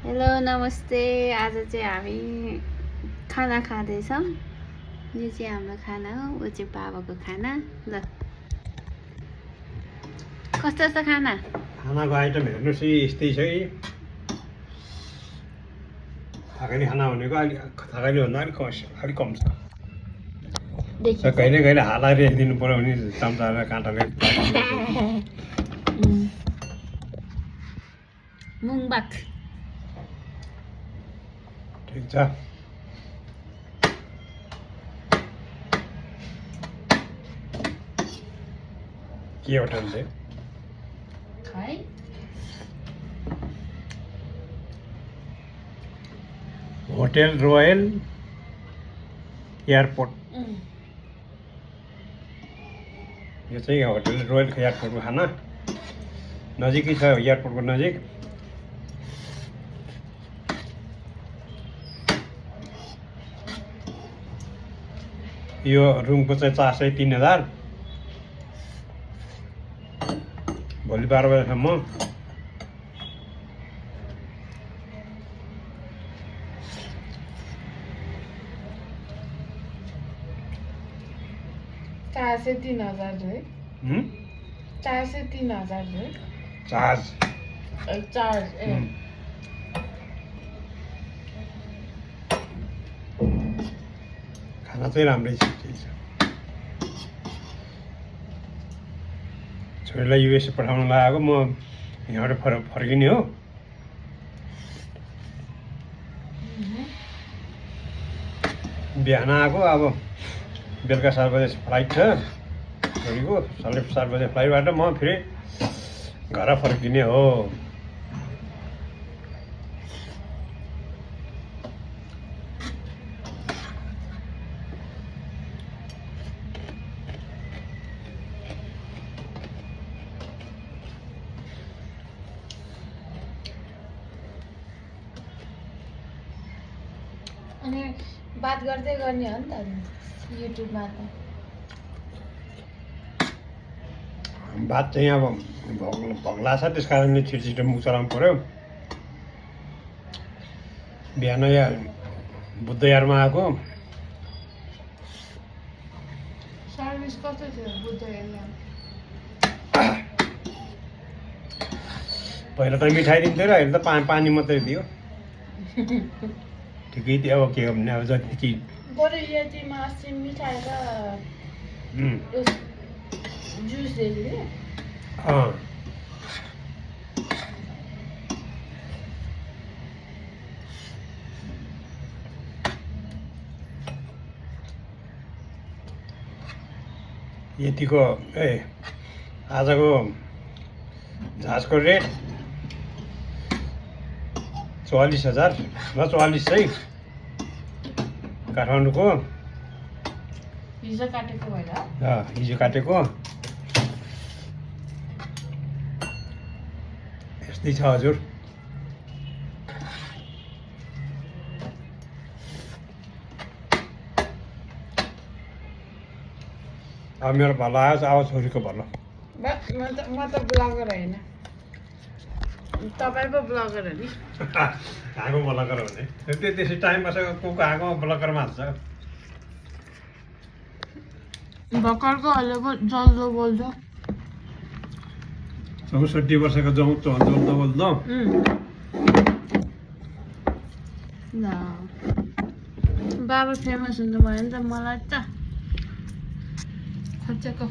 Hello नमस्ते। आज चाहिँ हामी खाना खाँदैछौँ। यो चाहिँ हाम्रो खाना हो, ऊ चाहिँ बाबाको खाना। ल कस्तो छ खाना? खानाको आइटम हेर्नुहोस् है, यस्तै छ है। थकाली खाना भनेको थकाली भन्दा अलिक कम छ। कहिले कहिले हालेर राखिदिनु पर्यो भने चम्चा र काँटाले मुङबाक ठिक छ। के होटल चाहिँ है होटल रोयल एयरपोर्ट। यो चाहिँ होटल रोयल एयरपोर्टको खाना नजिकै छ, एयरपोर्टको नजिक। यो रुमको चाहिँ चार्ज चाहिँ 3000। भोलि 12 बजेसम्म। चार्ज 3000 है। 3000 है चार्ज। खाना चाहिँ राम्रै छ। छोरीलाई युएसए पठाउन लागेको, म यहाँबाट फर्किने हो। बिहान आएको, अब बेलुका 7 बजे फ्लाइट छ छोरीको। 7:30 बजे फ्लाइटबाट म फेरि घर फर्किने हो। अनि बात गर्दै गर्ने हो नि त युट्युबमा त। भात चाहिँ अब भग्ला छ, त्यस कारणले छिटो मुख चलाउनु पर्यो। बिहान यहाँ बुद्धयारमा आएको। सर्भिस कस्तो थियो बुद्धयारमा? पहिला त मिठाई दिन्थ्यो र अहिले त पानी मात्रै दियो। ठिकै थियो। अब के गर्ने, अब जति बरु यतिमा अस्ति मिठाई र जुस दियो। यतिको आजको जहाजको रेट 44,000 र 44 चाहिँ काठमाडौँको हिजो काटेको भएर हिजो काटेको। यस्तै छ हजुर। अब मेरो भलो आयो, अब छोरीको भलो। म त ब्लगर होइन, तपाईँ पो ब्लगर हो नि। आगो ब्लगर भने त्यसै टाइम पास को आगो ब्लगर मान्छ। भर्खरको अहिले पो जल्दो बोल्छ। 64 वर्षको जल्दो बोल्दो। बाबा फेमस हुनु भयो नि त, मलाई त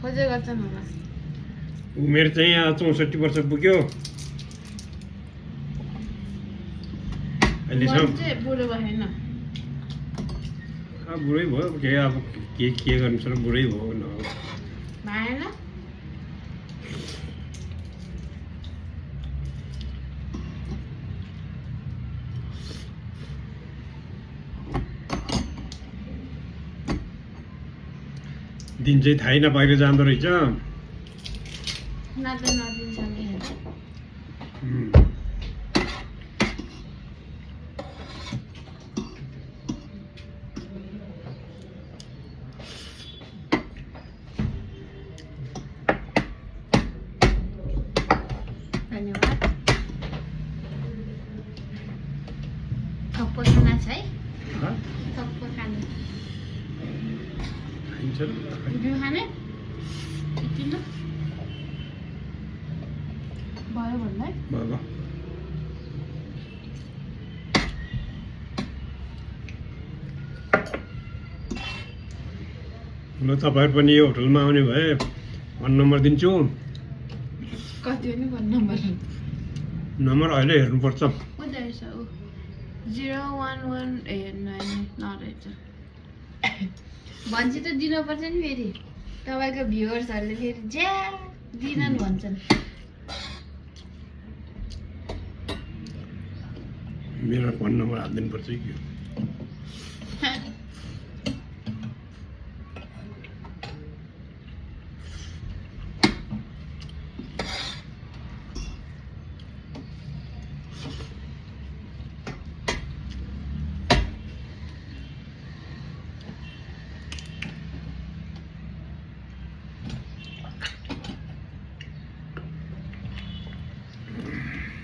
खोजे गर्छन् होला। उमेर चाहिँ यहाँ 64 वर्ष पुग्यो अहिलेसम्म। बुढो भएन, बुढै भयो। अब के गर्नु छ, बुढै भयो न भएन। दिन चाहिँ थाहै नपाएर जाँदो रहेछ। नदिन्छ नि। धन्यवाद। थप्पो खाना छ है हँ? थप्पो खाना खाइन्छ र बिउ खाने किन भयो भन्दै बाबा ल तपाईँहरू पनि यो होटलमा आउने भए फोन नम्बर दिन्छु कति हो नि भन्नु नम्बर नम्बर अहिले हेर्नुपर्छ उता रहेछ ऊ 011 ए नरहेछ भन्छ त दिनुपर्छ नि फेरि तपाईँको भ्युवर्सहरूले फेरि ज्या दिनन् भन्छन् मेरो फोन नम्बर हालिदिनुपर्छ कि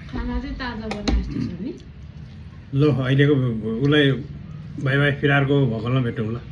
खाना चाहिँ ताजा बनाए जस्तो छ नि ल अहिलेको उसलाई बाई बाई फिरारको भकलमा भेटौँ ल